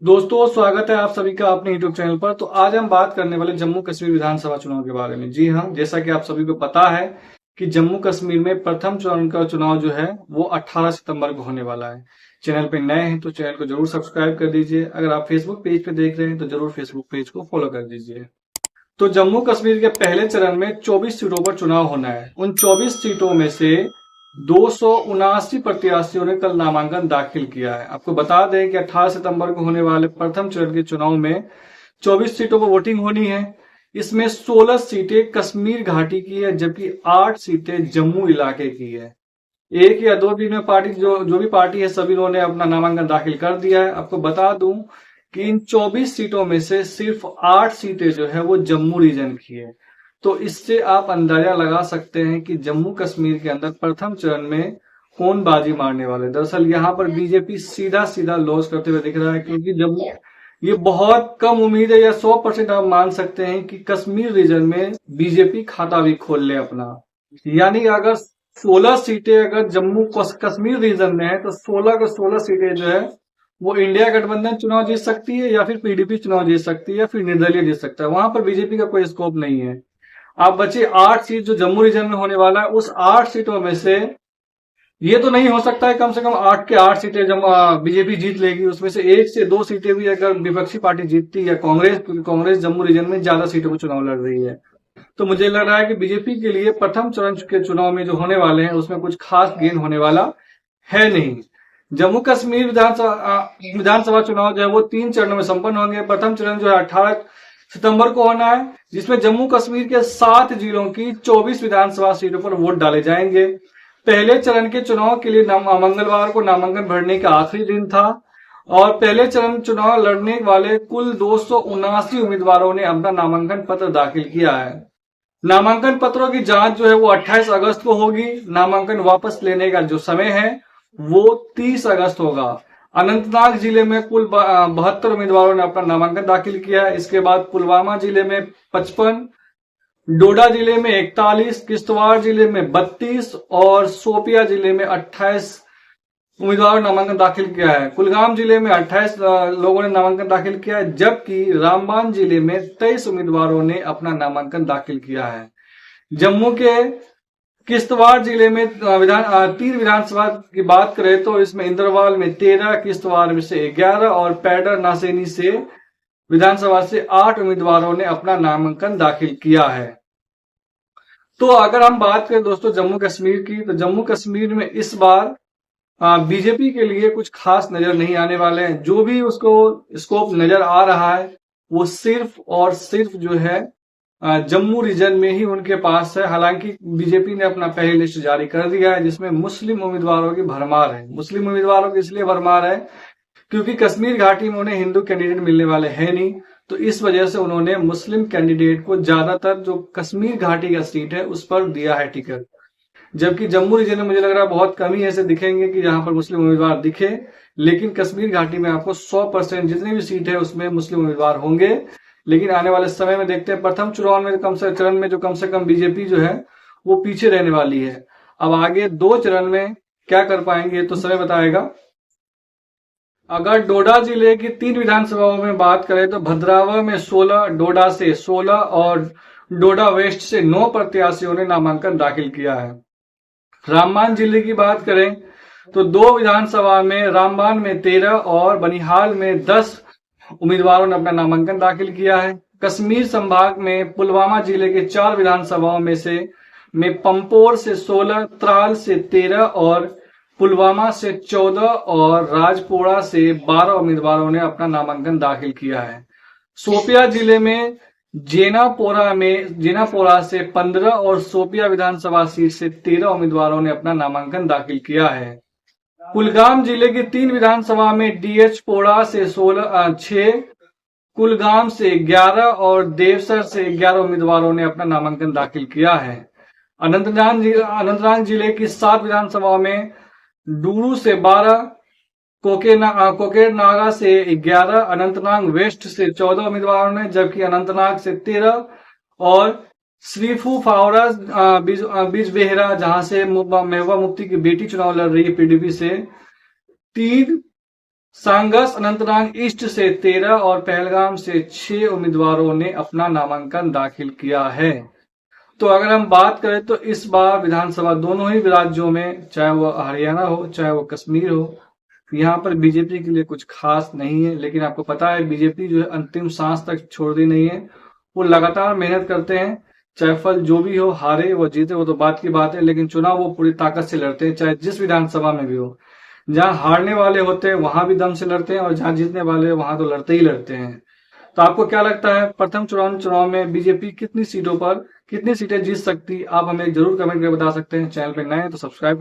दोस्तों, स्वागत है आप सभी का अपने यूट्यूब चैनल पर। तो आज हम बात करने वाले जम्मू कश्मीर विधानसभा चुनाव के बारे में। जी हाँ, जैसा कि आप सभी को पता है कि जम्मू कश्मीर में प्रथम चरण का चुनाव जो है वो 18 सितंबर को होने वाला है। चैनल पे नए हैं तो चैनल को जरूर सब्सक्राइब कर दीजिए। अगर आप फेसबुक पेज पे देख रहे हैं तो जरूर फेसबुक पेज को फॉलो कर दीजिए। तो जम्मू कश्मीर के पहले चरण में 24 सीटों पर चुनाव होना है। उन 24 सीटों में से 279 प्रत्याशियों ने कल नामांकन दाखिल किया है। आपको बता दें कि 18 सितंबर को होने वाले प्रथम चरण के चुनाव में 24 सीटों पर वोटिंग होनी है। इसमें 16 सीटें कश्मीर घाटी की है, जबकि 8 सीटें जम्मू इलाके की है। एक या दो दिन में पार्टी जो भी पार्टी है सभी लोगों ने अपना नामांकन दाखिल कर दिया है। आपको बता दूं कि इन 24 सीटों में से सिर्फ 8 सीटें जो है वो जम्मू रीजन की है। तो इससे आप अंदाजा लगा सकते हैं कि जम्मू कश्मीर के अंदर प्रथम चरण में कौन बाजी मारने वाले। दरअसल यहाँ पर बीजेपी सीधा सीधा लॉस करते हुए दिख रहा है, क्योंकि जम्मू ये बहुत कम उम्मीद है, या 100% आप मान सकते हैं कि कश्मीर रीजन में बीजेपी खाता भी खोल ले अपना। यानी अगर 16 सीटें अगर जम्मू कश्मीर रीजन में है तो 16 को 16 सीटें जो है वो इंडिया गठबंधन चुनाव जीत सकती है, या फिर पीडीपी चुनाव जीत सकती है, या फिर निर्दलीय जीत सकता है। वहां पर बीजेपी का कोई स्कोप नहीं है। आप बचे 8 सीट जो जम्मू रीजन में होने वाला है। उस 8 सीटों में से ये तो नहीं हो सकता है कम से कम 8 के 8 सीटें जब बीजेपी जीत लेगी, उसमें से 1 से 2 सीटें भी अगर विपक्षी पार्टी जीतती है, कांग्रेस, क्योंकि कांग्रेस जम्मू रीजन में ज्यादा सीटों पर चुनाव लड़ रही है। तो मुझे लग रहा है कि बीजेपी के लिए प्रथम चरण के चुनाव में जो होने वाले हैं उसमें कुछ खास गेन होने वाला है नहीं। जम्मू कश्मीर विधानसभा चुनाव जो है वो 3 चरणों में संपन्न होंगे। प्रथम चरण जो है 18 सितंबर को होना है, जिसमें जम्मू कश्मीर के 7 जिलों की 24 विधानसभा सीटों पर वोट डाले जाएंगे। पहले चरण के चुनाव के लिए मंगलवार को नामांकन भरने का आखिरी दिन था, और पहले चरण चुनाव लड़ने वाले कुल 279 उम्मीदवारों ने अपना नामांकन पत्र दाखिल किया है। नामांकन पत्रों की जांच जो है वो 28 अगस्त को होगी। नामांकन वापस लेने का जो समय है वो 30 अगस्त होगा। अनंतनाग जिले में कुल 72 उम्मीदवारों ने अपना नामांकन दाखिल किया है। इसके बाद पुलवामा जिले में 55, डोडा जिले में 41, किश्तवाड़ जिले में 32 और शोपिया जिले में 28 उम्मीदवारों ने नामांकन दाखिल किया है। कुलगाम जिले में 28 लोगों ने नामांकन दाखिल किया है, जबकि रामबान जिले में 23 उम्मीदवारों ने अपना नामांकन दाखिल किया है। जम्मू के किश्तवाड़ जिले में 3 विधानसभा की बात करें तो इसमें इंद्रवाल में 13, किश्तवाड़ में से 11 और पैडर नासेनी से विधानसभा से 8 उम्मीदवारों ने अपना नामांकन दाखिल किया है। तो अगर हम बात करें दोस्तों जम्मू कश्मीर की, तो जम्मू कश्मीर में इस बार बीजेपी के लिए कुछ खास नजर नहीं आने वाले हैं। जो भी उसको स्कोप नजर आ रहा है वो सिर्फ और सिर्फ जो है जम्मू रीजन में ही उनके पास है। हालांकि बीजेपी ने अपना पहली लिस्ट जारी कर दिया है, जिसमें मुस्लिम उम्मीदवारों की भरमार है। मुस्लिम उम्मीदवारों की इसलिए भरमार है क्योंकि कश्मीर घाटी में उन्हें हिंदू कैंडिडेट मिलने वाले हैं नहीं, तो इस वजह से उन्होंने मुस्लिम कैंडिडेट को ज्यादातर जो कश्मीर घाटी का सीट है उस पर दिया है टिकट। जबकि जम्मू रीजन में मुझे लग रहा है बहुत कम ही ऐसे दिखेंगे कि जहां पर मुस्लिम उम्मीदवार दिखे, लेकिन कश्मीर घाटी में आपको 100% जितनी भी सीट है उसमें मुस्लिम उम्मीदवार होंगे। लेकिन आने वाले समय में देखते हैं, प्रथम चुनाव में चरण में जो कम से कम बीजेपी जो है वो पीछे रहने वाली है। अब आगे 2 चरण में क्या कर पाएंगे तो समय बताएगा। अगर डोडा जिले की 3 विधानसभाओं में बात करें तो भद्रावा में 16, डोडा से 16 और डोडा वेस्ट से 9 प्रत्याशियों ने नामांकन दाखिल किया है। रामबान जिले की बात करें तो 2 विधानसभा में रामबान में 13 और बनिहाल में 10 उम्मीदवारों ने अपना नामांकन दाखिल किया है। कश्मीर संभाग में पुलवामा जिले के 4 विधानसभाओं में पंपोर से 16, त्राल से 13 और पुलवामा से 14 और राजपोड़ा से 12 उम्मीदवारों ने अपना नामांकन दाखिल किया है। शोपिया जिले में जेनापोरा से 15 और शोपिया विधानसभा सीट से 13 उम्मीदवारों ने अपना नामांकन दाखिल किया है। कुलगाम जिले की 3 विधानसभा में डीएच पोड़ा से 6, कुलगाम से 11 और देवसर से 11 उम्मीदवारों ने अपना नामांकन दाखिल किया है। अनंतनाग जिले की 7 विधानसभाओं में डूरू से 12, कोकेर नागा से 11, अनंतनाग वेस्ट से 14 उम्मीदवारों ने, जबकि अनंतनाग से 13 और श्रीफू फावरा बिजबेहरा, जहां से महबूबा मुफ्ती की बेटी चुनाव लड़ रही है पीडीपी से, 3 सांगस अनंतनाग ईस्ट से 13 और पहलगाम से 6 उम्मीदवारों ने अपना नामांकन दाखिल किया है। तो अगर हम बात करें तो इस बार विधानसभा दोनों ही राज्यों में, चाहे वो हरियाणा हो चाहे वो कश्मीर हो, यहाँ पर बीजेपी के लिए कुछ खास नहीं है। लेकिन आपको पता है बीजेपी जो है अंतिम सांस तक छोड़ दी नहीं है। वो लगातार मेहनत करते हैं, चाहे फल जो भी हो, हारे वो जीते वो तो बात की बात है, लेकिन चुनाव वो पूरी ताकत से लड़ते हैं, चाहे जिस विधानसभा में भी हो। जहां हारने वाले होते हैं वहां भी दम से लड़ते हैं, और जहां जीतने वाले वहां तो लड़ते ही लड़ते हैं। तो आपको क्या लगता है प्रथम चुनाव में बीजेपी कितनी सीटों पर कितनी सीटें जीत सकती, आप हमें जरूर कमेंट करके बता सकते हैं। चैनल पर नए हैं तो सब्सक्राइब